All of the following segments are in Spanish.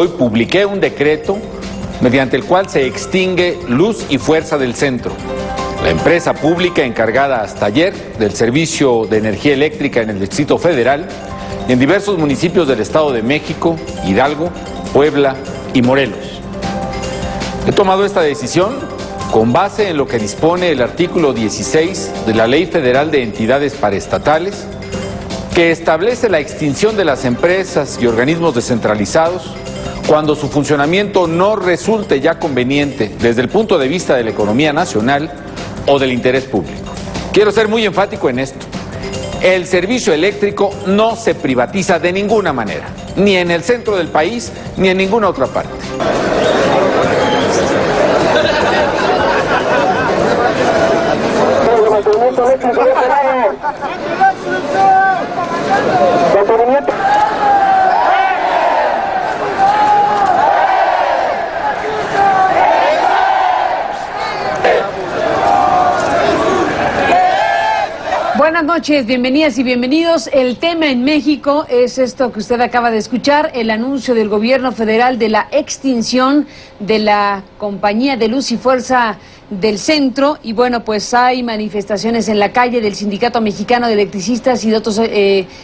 hoy publiqué un decreto mediante el cual se extingue Luz y Fuerza del Centro, la empresa pública encargada hasta ayer del servicio de energía eléctrica en el Distrito Federal y en diversos municipios del Estado de México, Hidalgo, Puebla y Morelos. He tomado esta decisión con base en lo que dispone el artículo 16 de la Ley Federal de Entidades Paraestatales, que establece la extinción de las empresas y organismos descentralizados cuando su funcionamiento no resulte ya conveniente desde el punto de vista de la economía nacional o del interés público. Quiero ser muy enfático en esto. El servicio eléctrico no se privatiza de ninguna manera, ni en el centro del país, ni en ninguna otra parte. Buenas noches, bienvenidas y bienvenidos. El tema en México es esto que usted acaba de escuchar, el anuncio del gobierno federal de la extinción de la Compañía de Luz y Fuerza del Centro. Y bueno, pues hay manifestaciones en la calle del Sindicato Mexicano de Electricistas y de otros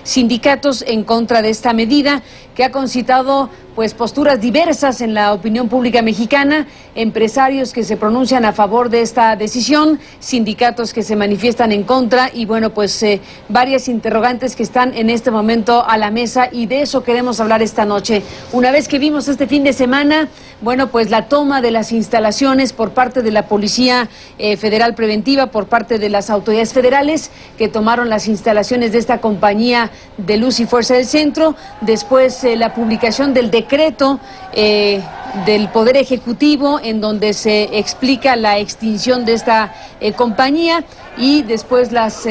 sindicatos en contra de esta medida, que ha concitado pues posturas diversas en la opinión pública mexicana, empresarios que se pronuncian a favor de esta decisión, sindicatos que se manifiestan en contra y bueno, pues varias interrogantes que están en este momento a la mesa, y de eso queremos hablar esta noche. Una vez que vimos este fin de semana, bueno, pues la toma de las instalaciones por parte de la Policía Federal Preventiva, por parte de las autoridades federales que tomaron las instalaciones de esta Compañía de Luz y Fuerza del Centro, después la publicación del decreto del Poder Ejecutivo en donde se explica la extinción de esta compañía, y después las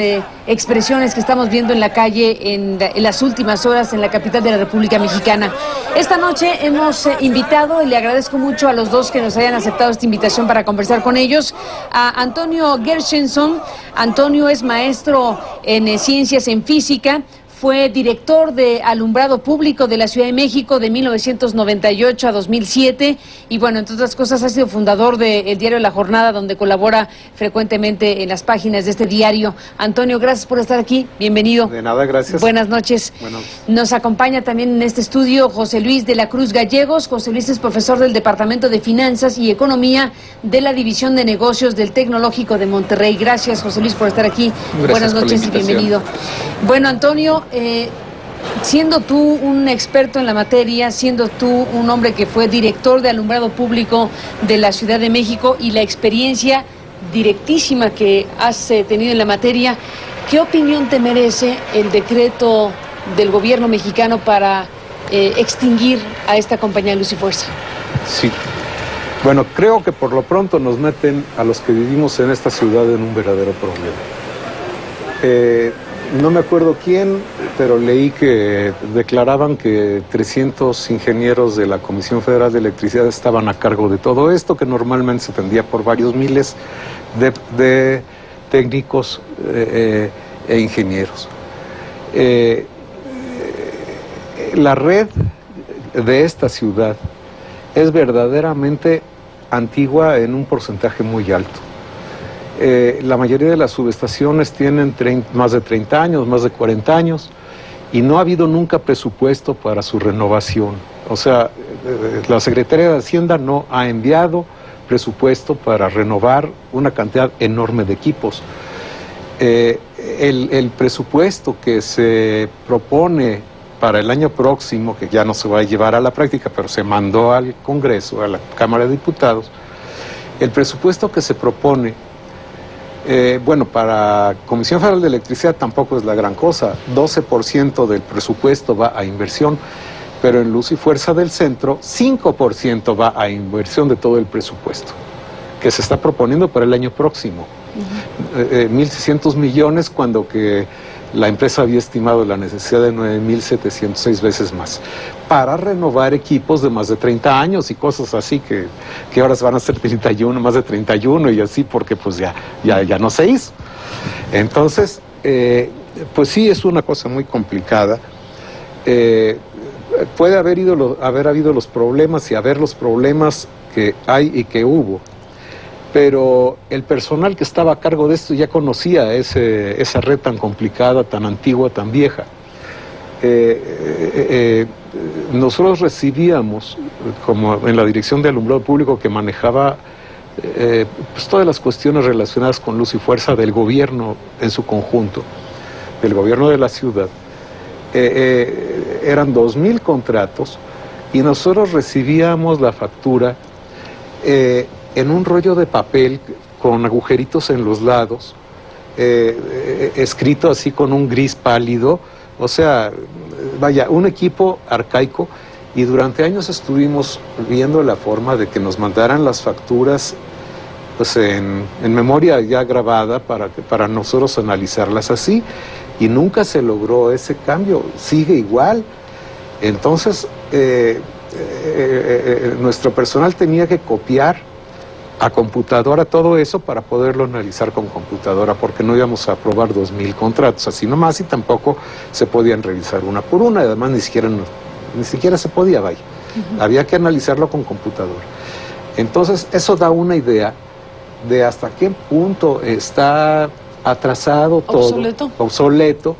expresiones que estamos viendo en la calle en las últimas horas en la capital de la República Mexicana. Esta noche hemos invitado, y le agradezco mucho a los dos que nos hayan aceptado esta invitación para conversar con ellos, a Antonio Gershenson. Antonio es maestro en ciencias en física, fue director de alumbrado público de la Ciudad de México de 1998 a 2007 y bueno, entre otras cosas ha sido fundador del diario La Jornada, donde colabora frecuentemente en las páginas de este diario. Antonio, gracias por estar aquí, bienvenido. De nada, gracias. Buenas noches. Nos acompaña también en este estudio José Luis de la Cruz Gallegos. José Luis es profesor del Departamento de Finanzas y Economía de la División de Negocios del Tecnológico de Monterrey. Gracias, José Luis, por estar aquí. Gracias. Buenas noches y bienvenido. Bueno, Antonio, siendo tú un experto en la materia, siendo tú un hombre que fue director de alumbrado público de la Ciudad de México y la experiencia directísima que has tenido en la materia, ¿qué opinión te merece el decreto del gobierno mexicano para extinguir a esta compañía de Luz y Fuerza? Sí, bueno, creo que por lo pronto nos meten a los que vivimos en esta ciudad en un verdadero problema. No me acuerdo quién, pero leí que declaraban que 300 ingenieros de la Comisión Federal de Electricidad estaban a cargo de todo esto, que normalmente se tendía por varios miles de técnicos e ingenieros. La red de esta ciudad es verdaderamente antigua en un porcentaje muy alto. La mayoría de las subestaciones tienen más de 30 años, más de 40 años, y no ha habido nunca presupuesto para su renovación. O sea, la Secretaría de Hacienda no ha enviado presupuesto para renovar una cantidad enorme de equipos. El presupuesto que se propone para el año próximo, que ya no se va a llevar a la práctica, pero se mandó al Congreso, a la Cámara de Diputados, el presupuesto que se propone, bueno, para Comisión Federal de Electricidad tampoco es la gran cosa. 12% del presupuesto va a inversión, pero en Luz y Fuerza del Centro 5% va a inversión de todo el presupuesto que se está proponiendo para el año próximo. 1.600 millones, cuando que la empresa había estimado la necesidad de 9.706 veces más para renovar equipos de más de 30 años y cosas así que ahora van a ser 31, más de 31 y así, porque pues ya no se hizo. Entonces, pues sí, es una cosa muy complicada. puede haber habido los problemas y haber los problemas que hay y que hubo, pero el personal que estaba a cargo de esto ya conocía esa red tan complicada, tan antigua, tan vieja. Nosotros recibíamos, como en la Dirección de Alumbrado Público que manejaba pues todas las cuestiones relacionadas con luz y fuerza del gobierno en su conjunto, del gobierno de la ciudad, eran 2,000 contratos y nosotros recibíamos la factura en un rollo de papel con agujeritos en los lados, escrito así con un gris pálido, o sea, vaya, un equipo arcaico, y durante años estuvimos viendo la forma de que nos mandaran las facturas pues en memoria ya grabada para nosotros analizarlas así, y nunca se logró ese cambio, sigue igual. Entonces nuestro personal tenía que copiar a computadora todo eso para poderlo analizar con computadora, porque no íbamos a aprobar 2,000 contratos así nomás, y tampoco se podían revisar una por una, además ni siquiera se podía, vaya. Había que analizarlo con computadora. Entonces eso da una idea de hasta qué punto está atrasado todo, obsoleto.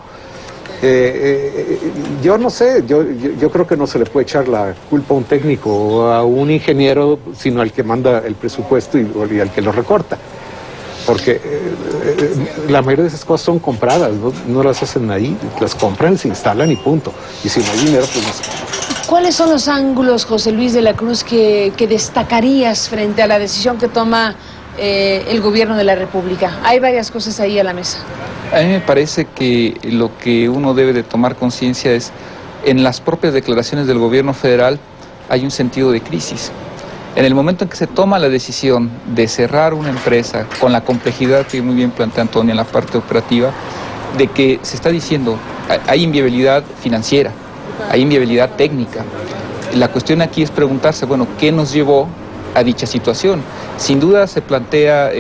Yo no sé, yo creo que no se le puede echar la culpa a un técnico o a un ingeniero, sino al que manda el presupuesto y al que lo recorta. Porque la mayoría de esas cosas son compradas, no las hacen ahí, las compran, se instalan y punto. Y si no hay dinero, pues no se compra. ¿Cuáles son los ángulos, José Luis de la Cruz, que destacarías frente a la decisión que toma el gobierno de la República? Hay varias cosas ahí a la mesa. A mí me parece que lo que uno debe de tomar conciencia es, en las propias declaraciones del gobierno federal hay un sentido de crisis. En el momento en que se toma la decisión de cerrar una empresa, con la complejidad que muy bien plantea Antonio en la parte operativa, de que se está diciendo hay inviabilidad financiera, hay inviabilidad técnica. La cuestión aquí es preguntarse, bueno, ¿qué nos llevó a dicha situación? Sin duda se plantea,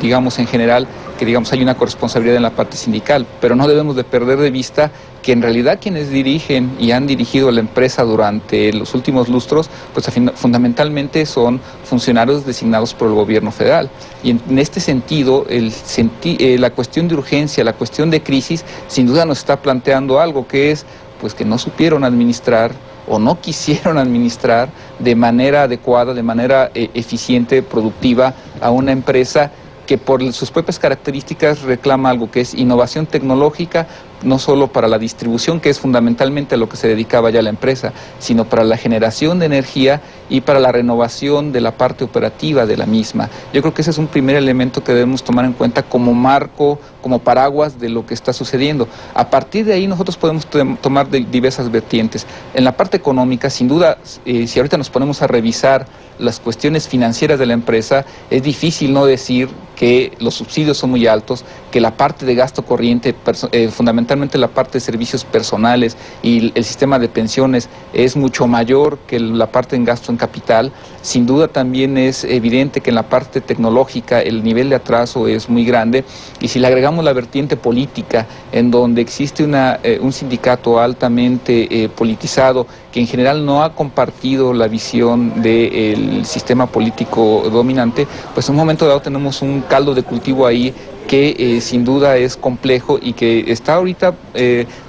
digamos, en general, que digamos hay una corresponsabilidad en la parte sindical, pero no debemos de perder de vista que en realidad quienes dirigen y han dirigido la empresa durante los últimos lustros, pues fundamentalmente son funcionarios designados por el gobierno federal. Y en este sentido, la cuestión de urgencia, la cuestión de crisis, sin duda nos está planteando algo que es, pues que no supieron administrar o no quisieron administrar de manera adecuada, de manera eficiente, productiva a una empresa que por sus propias características reclama algo que es innovación tecnológica, no solo para la distribución, que es fundamentalmente a lo que se dedicaba ya la empresa, sino para la generación de energía y para la renovación de la parte operativa de la misma. Yo creo que ese es un primer elemento que debemos tomar en cuenta como marco, como paraguas de lo que está sucediendo. A partir de ahí nosotros podemos tomar diversas vertientes. En la parte económica, sin duda, si ahorita nos ponemos a revisar las cuestiones financieras de la empresa, es difícil no decir que los subsidios son muy altos, que la parte de gasto corriente, fundamentalmente la parte de servicios personales y el sistema de pensiones es mucho mayor que la parte en gasto en capital. Sin duda también es evidente que en la parte tecnológica el nivel de atraso es muy grande, y si le agregamos la vertiente política, en donde existe un sindicato altamente politizado, que en general no ha compartido la visión del sistema político dominante, pues en un momento dado tenemos un caldo de cultivo ahí que sin duda es complejo y que está ahorita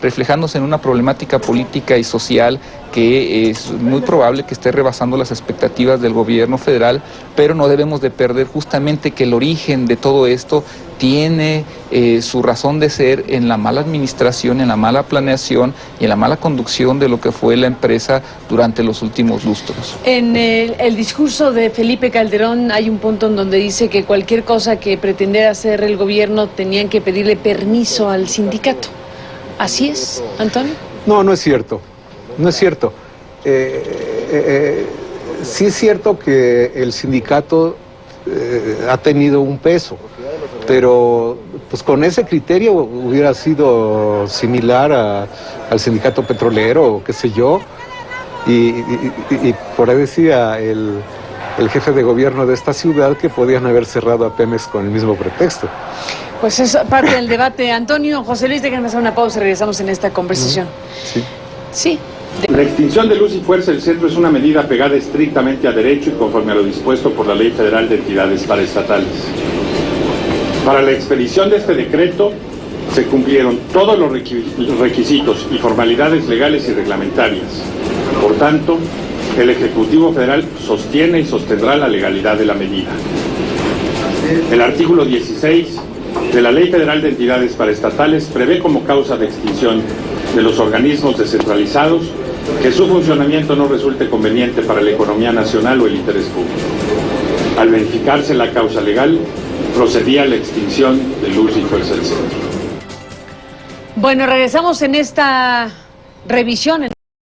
reflejándose en una problemática política y social que es muy probable que esté rebasando las expectativas del gobierno federal, pero no debemos de perder justamente que el origen de todo esto tiene su razón de ser en la mala administración, en la mala planeación y en la mala conducción de lo que fue la empresa durante los últimos lustros. En el discurso de Felipe Calderón hay un punto en donde dice que cualquier cosa que pretendiera hacer el gobierno tenían que pedirle permiso al sindicato. ¿Así es, Antonio? No, no es cierto. No es cierto. Sí es cierto que el sindicato ha tenido un peso, pero pues con ese criterio hubiera sido similar al sindicato petrolero o qué sé yo, y por ahí decía el jefe de gobierno de esta ciudad que podían haber cerrado a Pemex con el mismo pretexto. Pues es parte del debate. Antonio, José Luis, déjenme hacer una pausa y regresamos en esta conversación. Sí. Sí. La extinción de Luz y Fuerza del Centro es una medida pegada estrictamente a derecho y conforme a lo dispuesto por la Ley Federal de Entidades Paraestatales. Para la expedición de este decreto se cumplieron todos los requisitos y formalidades legales y reglamentarias. Por tanto, el Ejecutivo Federal sostiene y sostendrá la legalidad de la medida. El artículo 16 de la Ley Federal de Entidades Paraestatales prevé como causa de extinción de los organismos descentralizados que su funcionamiento no resulte conveniente para la economía nacional o el interés público. Al verificarse la causa legal, procedía a la extinción de Luz y Fuerza del Centro. Bueno, regresamos en esta revisión.